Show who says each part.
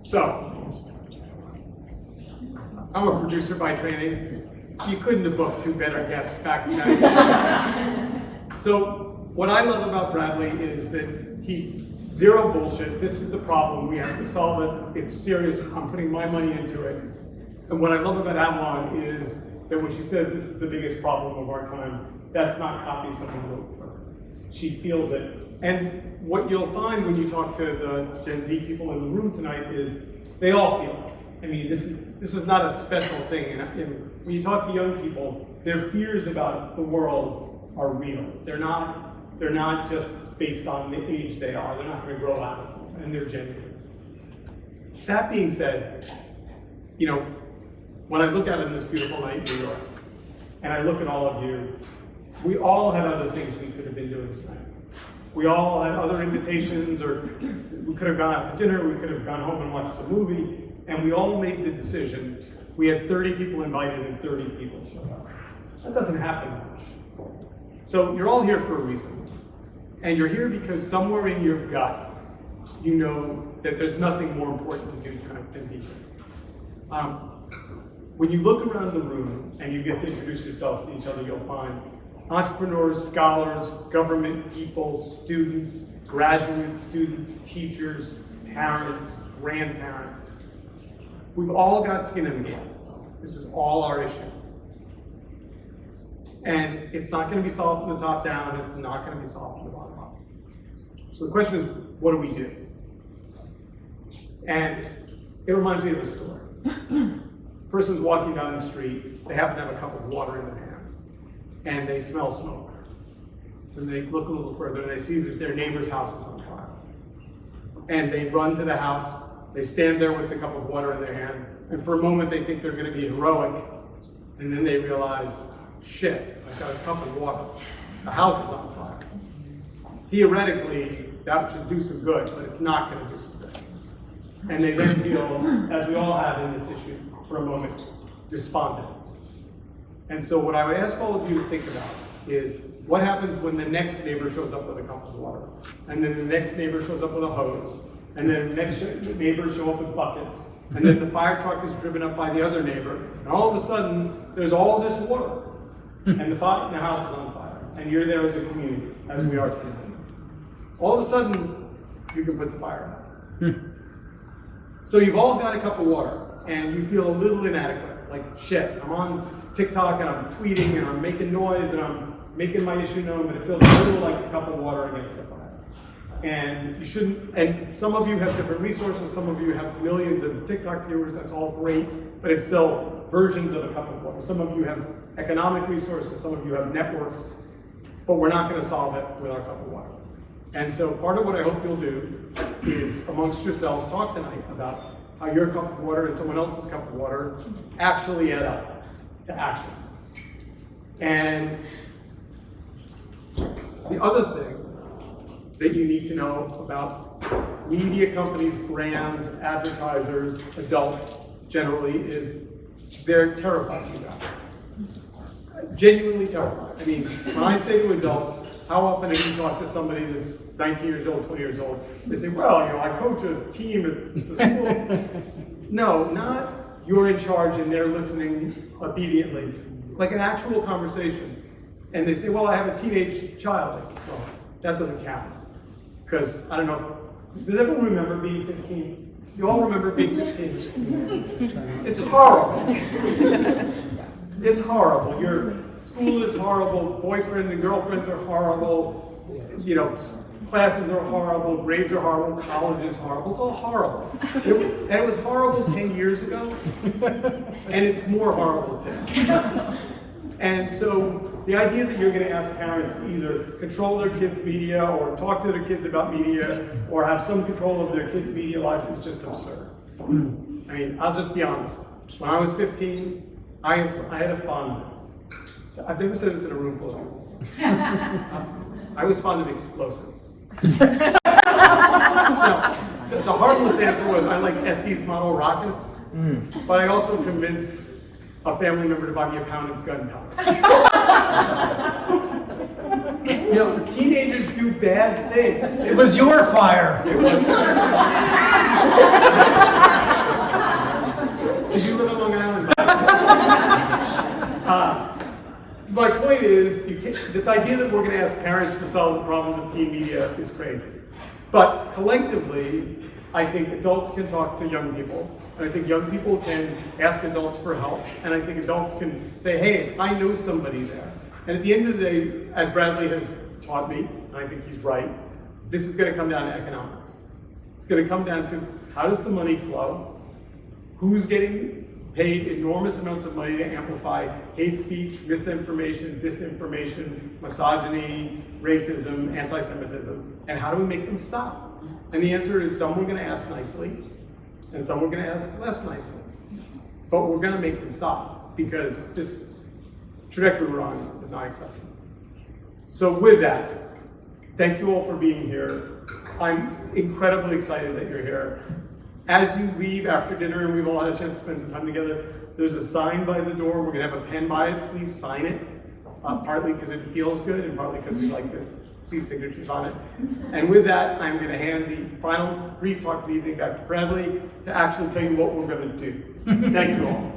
Speaker 1: So, I'm a producer by training. You couldn't have booked two better guests back then. So, what I love about Bradley is that zero bullshit. This is the problem. We have to solve it. It's serious. I'm putting my money into it. And what I love about Avalon is that when she says this is the biggest problem of our time, that's not copy someone wrote for her. She feels it. And what you'll find when you talk to the Gen Z people in the room tonight is they all feel it. I mean, this is not a special thing. And when you talk to young people, their fears about the world are real. They're not just based on the age they are. They're not going to grow out of them, and they're genuine. That being said, you know, when I look out in this beautiful night in New York, and I look at all of you, we all had other things we could have been doing tonight. We all had other invitations, or we could have gone out to dinner, we could have gone home and watched a movie, and we all made the decision. We had 30 people invited and 30 people showed up. That doesn't happen much. So you're all here for a reason. And you're here because somewhere in your gut, you know that there's nothing more important to do tonight than be here. When you look around the room and you get to introduce yourselves to each other, you'll find entrepreneurs, scholars, government people, students, graduate students, teachers, parents, grandparents. We've all got skin in the game. This is all our issue. And it's not going to be solved from the top down, it's not going to be solved from the bottom up. So the question is, what do we do? And it reminds me of a story. Person's walking down the street, they happen to have a cup of water in their hand, and they smell smoke. And they look a little further and they see that their neighbor's house is on fire. And they run to the house, they stand there with the cup of water in their hand, and for a moment they think they're going to be heroic, and then they realize, shit, I've got a cup of water. The house is on fire. Theoretically, that should do some good, but it's not going to do some good. And they then feel, as we all have in this issue, for a moment, despondent. And so what I would ask all of you to think about is, what happens when the next neighbor shows up with a cup of water? And then the next neighbor shows up with a hose, and then the next neighbor show up with buckets, and then the fire truck is driven up by the other neighbor, and all of a sudden, there's all this water. And the house is on fire, and you're there as a community, as we are tonight. All of a sudden, you can put the fire out. So you've all got a cup of water, and you feel a little inadequate, like shit, I'm on TikTok, and I'm tweeting, and I'm making noise, and I'm making my issue known, but it feels a little like a cup of water against the fire. And you shouldn't, and some of you have different resources, some of you have millions of TikTok viewers, that's all great, but it's still versions of a cup of water. Some of you have economic resources, some of you have networks, but we're not going to solve it with our cup of water. And so part of what I hope you'll do is, amongst yourselves, talk tonight about how your cup of water and someone else's cup of water actually add up to action. And the other thing that you need to know about media companies, brands, advertisers, adults generally, is they're terrified of that. Genuinely terrified. I mean, when I say to adults, how often have you talked to somebody that's 19 years old, 20 years old? They say, well, you know, I coach a team at the school. No, not you're in charge and they're listening obediently. Like an actual conversation. And they say, well, I have a teenage child. Like, well, that doesn't count. Because, I don't know, does everyone remember being 15? You all remember being 15? It's horrible. It's horrible. Your school is horrible, boyfriend and girlfriends are horrible, you know, classes are horrible, grades are horrible, college is horrible. It's all horrible. And it was horrible 10 years ago, and it's more horrible today. And so the idea that you're going to ask parents to either control their kids' media or talk to their kids about media or have some control of their kids' media lives is just absurd. I mean, I'll just be honest. When I was 15, I had a fondness. I've never said this in a room full of people. I was fond of explosives. Now, the harmless answer was I like Estes model rockets, but I also convinced a family member to buy me a pound of gunpowder. You know, teenagers do bad things.
Speaker 2: It was your fire.
Speaker 1: It was. this idea that we're going to ask parents to solve the problems of teen media is crazy. But collectively, I think adults can talk to young people, and I think young people can ask adults for help, and I think adults can say, hey, I know somebody there. And at the end of the day, as Bradley has taught me, and I think he's right, this is going to come down to economics. It's going to come down to how does the money flow, who's getting paid enormous amounts of money to amplify hate speech, misinformation, disinformation, misogyny, racism, anti-Semitism, and how do we make them stop? And the answer is some we're going to ask nicely, and some we're going to ask less nicely. But we're going to make them stop, because this trajectory we're on is not acceptable. So with that, thank you all for being here. I'm incredibly excited that you're here. As you leave after dinner, and we've all had a chance to spend some time together, there's a sign by the door. We're going to have a pen by it. Please sign it, partly because it feels good and partly because we like to see signatures on it. And with that, I'm going to hand the final brief talk of the evening back to Bradley to actually tell you what we're going to do. Thank you all.